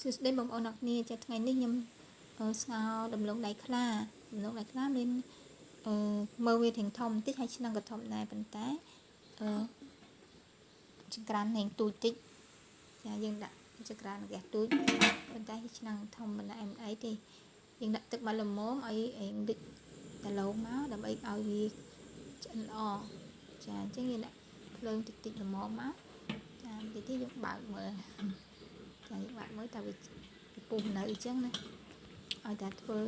សួស្តីបងប្អូនអរគ្នាចាថ្ងៃនេះខ្ញុំស្ងោរដំឡូងដៃខ្លាមានមើលវាធំបន្តិចហើយឆ្នាំងក៏ធំដែរប៉ុន្តែចង្ក្រាននេះទូចតិចចាយើងដាក់ចង្ក្រានហ្គាសទូចប៉ុន្តែឆ្នាំងធំមិនដែរអីទេយើងដាក់ទឹកមកល្មមឲ្យលិចដឡូងមកដើម្បីឲ្យវាឆ្អិនល្អចាអញ្ចឹងយើងដាក់ភ្លើងតិចល្មមមកចាបន្តិចទៀតយើងបើកមើលចាយើងបើកមើលតើវាពុះនៅអញ្ចឹងណាឲ្យតែធ្វើ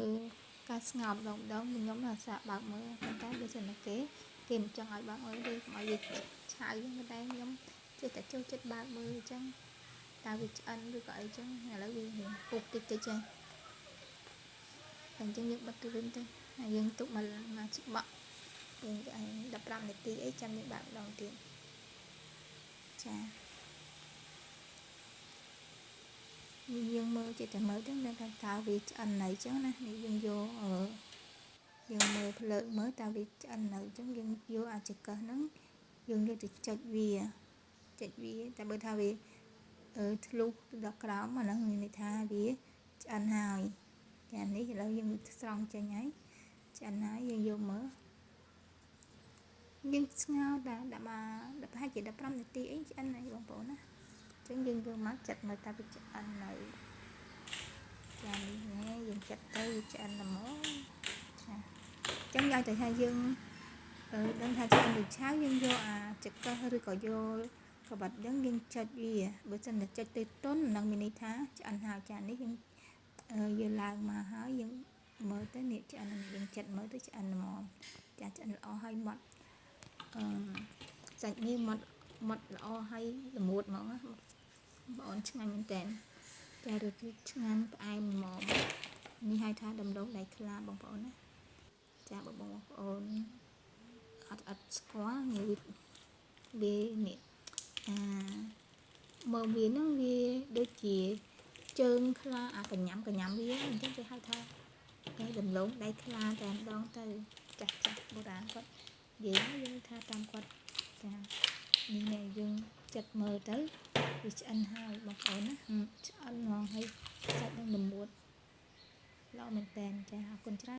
ការស្ងោរម្ដងខ្ញុំសាកបើកមើលប៉ុន្តែបើសិនតែគេមិនចង់ឲ្យបើកមើលទេកុំឲ្យវាឆៅអញ្ចឹងតែខ្ញុំចេះតែចូលចិត្តបើកមើលអញ្ចឹងតើវាឆ្អិនឬក៏អីចឹងឥឡូវវាពុះតិចហើយអញ្ចឹងយើងបិទទៅវិញទៅហើយយើងទុកមកច្បក់យើង15នាទីអីចាំយើងបើកម្ដងទៀតចាយើងមើលចេះតែមើលទៅនឹងថាតើវាឆ្អិននៅអញ្ចឹងណានេះយើងយកយើងមើលភ្លើងមើលតើវាឆ្អិននៅអញ្ចឹងយើងយកអាចកឹះហ្នឹងយើងយកទៅចុចវាតែបើថាវាធ្លុះទៅដល់ក្រោមអាហ្នឹងមានន័យថាវាឆ្អិនហើយចានេះឥឡូវយើងស្រង់ចេញហើយឆ្អិនហើយយើងយកមើលយើងស្ងោរដាក់ប្រហែលជា15នាទីអីឆ្អិនហើយបងប្អូនណាអញ្ចឹងយើងយកមកចាត់មើលតើវាឆ្អិននៅចានេះយើងចាត់ទៅវាឆ្អិនល្មមចាអញ្ចឹងយ៉ាងទៅថាយើងដឹងថាឆ្អិនឬឆៅយើងយកអាចកឹះឬក៏យកក្បាត់យើងចុចវាបើសិនតែចុចទៅទន់នឹងមានន័យថាឆ្អិនហើយចានេះយើងឡើងមកហើយយើងមើលទៅនេះឆ្អិនយើងចាត់មើលទៅឆ្អិនល្មមចាឆ្អិនល្អហើយម៉ត់សាច់នេះម៉ត់ល្អហើយល្មួតហ្មងណាបងប្អូនឆ្ងាញ់មែនតើចារសជាតិឆ្ងាញ់ផ្អែមល្មមនេះហៅថាដំឡូងដៃខ្លាបងប្អូនណាចាបងប្អូនអត់ស្គាល់ងាយវានេះមើលវាហ្នឹងវាដូចជាជើងខ្លាកញ្ញាំវាអញ្ចឹងគេហៅថាដំឡូងដៃខ្លាតែម្ដងទៅចាស់បុរាណគាត់និយាយយើងថាតាមគាត់ចានេះយើងចិត្តមើលទៅវាឆ្អិនហើយបងប្អូនណាឆ្អិនហ្មងហើយសាច់នឹងល្មួតល្អមែនតើចាអរគុណច្រើន